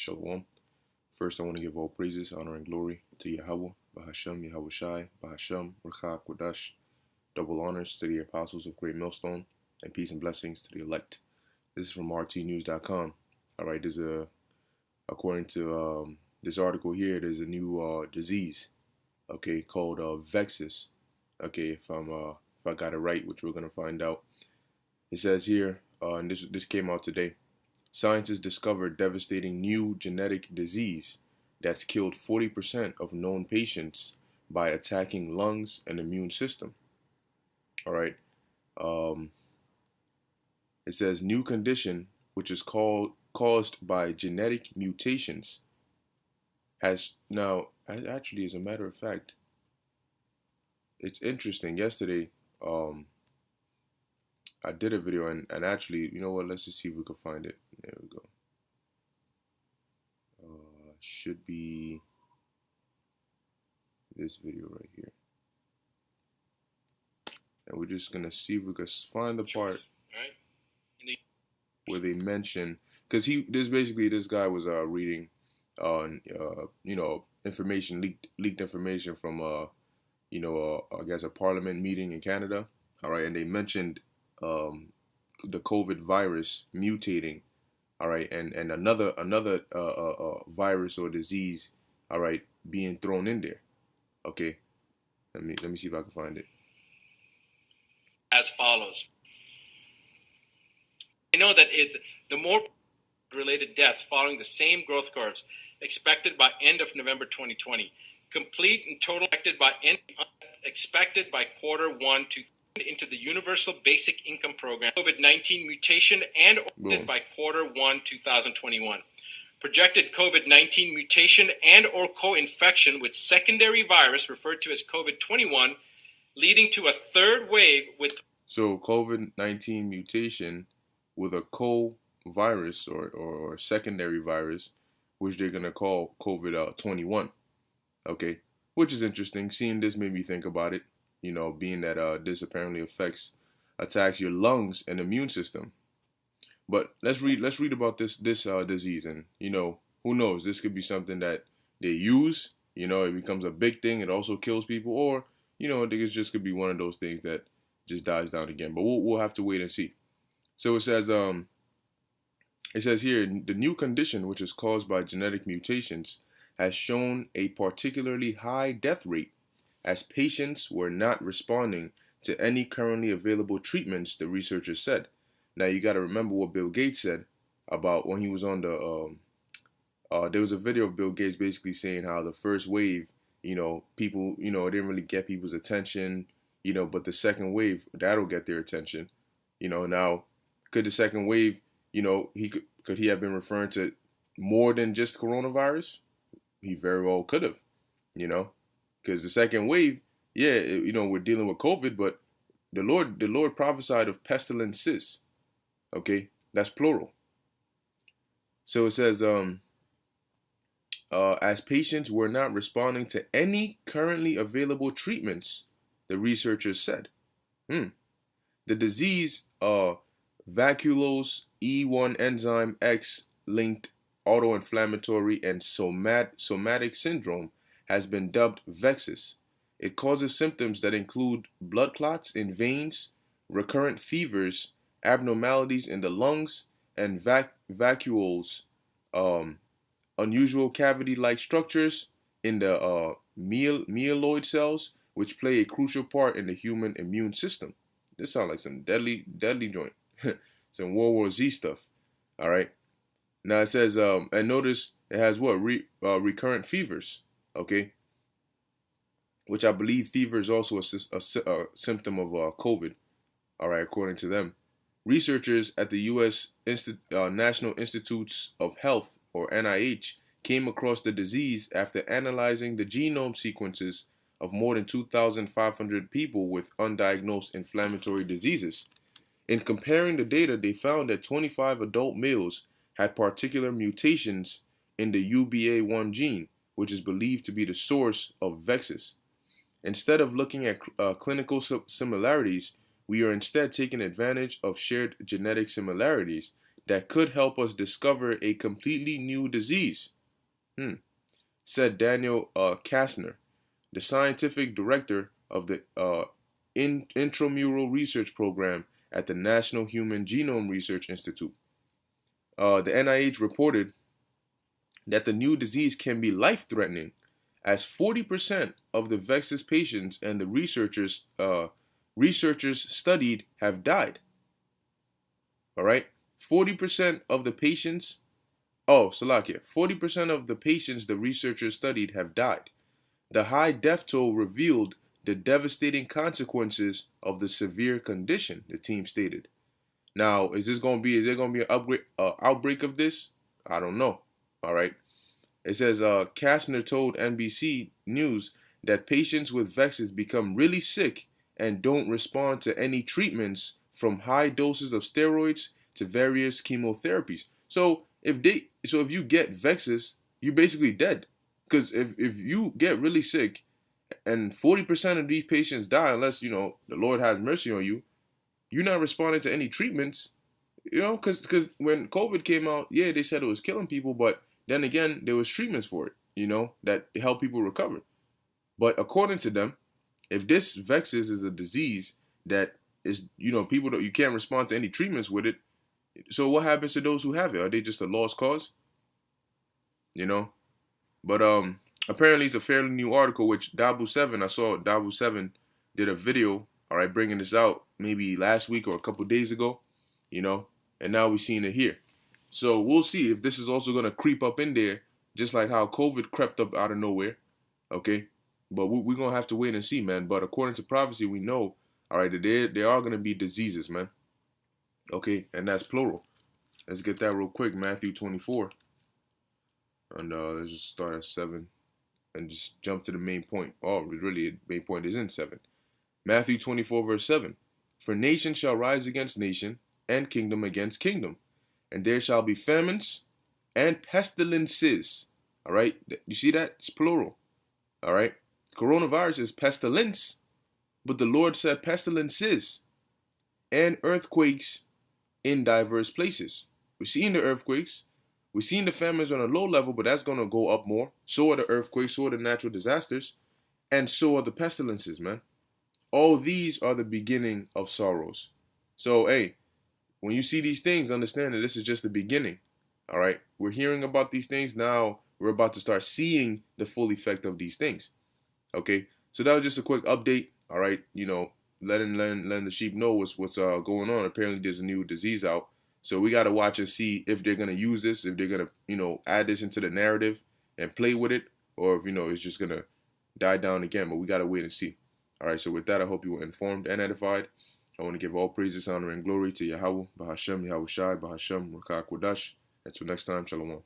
Shalom. First, I want to give all praises, honor, and glory to Yahweh, Bahashem, Yahweh Shai, Bahashem, Rucha, Kodash. Double honors to the apostles of Great Millstone, and peace and blessings to the elect. This is from rtnews.com. All right, according to this article here, there's a new disease, okay, called VEXAS. Okay, if I got it right, which we're gonna find out. It says here, and this came out today. Scientists discovered devastating new genetic disease that's killed 40% of known patients by attacking lungs and immune system. All right. It says new condition, which is caused by genetic mutations, has now actually, as a matter of fact, it's interesting. Yesterday, I did a video and actually, you know what? Let's just see if we can find it. There we go. Should be this video right here. And we're just gonna see if we can find the part where they mention, because this guy was reading information, leaked information from I guess a parliament meeting in Canada. All right, and they mentioned the COVID virus mutating, all right, and another virus or disease, all right, being thrown in there. Okay, let me see if I can find it. As follows. I know that the more related deaths following the same growth curves expected by end of November 2020, complete and total expected by Q1 into the Universal Basic Income Program, COVID-19 mutation and or by Q1 2021. Projected COVID-19 mutation and or co-infection with secondary virus referred to as COVID-21, leading to a third wave with... So COVID-19 mutation with a co-virus or secondary virus, which they're going to call COVID-21. Okay, which is interesting. Seeing this made me think about it, being that this apparently attacks your lungs and immune system. But let's read about this disease, and who knows, this could be something that they use, it becomes a big thing, it also kills people, or I think it just could be one of those things that just dies down again. But we'll have to wait and see. So it says here, the new condition, which is caused by genetic mutations, has shown a particularly high death rate as patients were not responding to any currently available treatments, the researchers said. Now you got to remember what Bill Gates said about when he was on the there was a video of Bill Gates basically saying how the first wave, people, it didn't really get people's attention, but the second wave, that'll get their attention. Now, could the second wave, could he have been referring to more than just coronavirus? He very well could have, because the second wave, yeah, we're dealing with COVID, but the Lord prophesied of pestilences. Okay, that's plural. So it says, as patients were not responding to any currently available treatments, the researchers said. The disease, vacuolose E1 enzyme X linked autoinflammatory and somatic syndrome, has been dubbed VEXAS. It causes symptoms that include blood clots in veins, recurrent fevers, abnormalities in the lungs and vacuoles, unusual cavity-like structures in the myeloid cells, which play a crucial part in the human immune system. This sounds like some deadly joint, some World War Z stuff. All right. Now it says, and notice it has what? Recurrent fevers, okay? Which I believe fever is also a symptom of COVID, all right, according to them. Researchers at the U.S. National Institutes of Health, or NIH, came across the disease after analyzing the genome sequences of more than 2,500 people with undiagnosed inflammatory diseases. In comparing the data, they found that 25 adult males had particular mutations in the UBA1 gene, which is believed to be the source of VEXAS. Instead of looking at clinical similarities, we are instead taking advantage of shared genetic similarities that could help us discover a completely new disease, said Daniel Kastner, the scientific director of the intramural research program at the National Human Genome Research Institute. The NIH reported that the new disease can be life-threatening, as 40% of the VEXAS patients and the researchers studied have died. All right, 40% of the patients. Oh, Salakia, 40% of the patients the researchers studied have died. The high death toll revealed the devastating consequences of the severe condition, the team stated. Now, is there going to be an outbreak of this? I don't know. All right. It says Kastner told NBC News that patients with VEXAS become really sick and don't respond to any treatments, from high doses of steroids to various chemotherapies. So if you get VEXAS, you're basically dead. Because if you get really sick and 40% of these patients die, unless the Lord has mercy on you, you're not responding to any treatments. Because when COVID came out, yeah, they said it was killing people, but then again, there was treatments for it, that help people recover. But according to them, if this VEXAS is a disease that is, people you can't respond to any treatments with it, so what happens to those who have it? Are they just a lost cause? But apparently it's a fairly new article, which Dabu7, I saw Dabu7 did a video, all right, bringing this out maybe last week or a couple days ago, and now we're seeing it here. So we'll see if this is also going to creep up in there, just like how COVID crept up out of nowhere, okay? But we're going to have to wait and see, man. But according to prophecy, we know, all right, that there are going to be diseases, man. Okay, and that's plural. Let's get that real quick, Matthew 24. And let's just start at 7 and just jump to the main point. Oh, really, the main point is in 7. Matthew 24, verse 7. For nation shall rise against nation, and kingdom against kingdom. And there shall be famines and pestilences. All right, you see that? It's plural. All right, coronavirus is pestilence, but the Lord said pestilences and earthquakes in diverse places. We're seeing the earthquakes. We're seeing the famines on a low level, but that's going to go up more. So are the earthquakes, so are the natural disasters, and so are the pestilences, man. All these are the beginning of sorrows. So, hey, when you see these things, understand that this is just the beginning. All right, we're hearing about these things now. We're about to start seeing the full effect of these things. Okay, so that was just a quick update. All right, letting the sheep know what's going on. Apparently, there's a new disease out, so we got to watch and see if they're gonna use this, if they're gonna add this into the narrative and play with it, or if it's just gonna die down again. But we gotta wait and see. All right, so with that, I hope you were informed and edified. I want to give all praises, honor, and glory to Yahweh, Bahashem, Yahweh Shai, Bahashem, Rakah Kodash. Until next time, Shalom.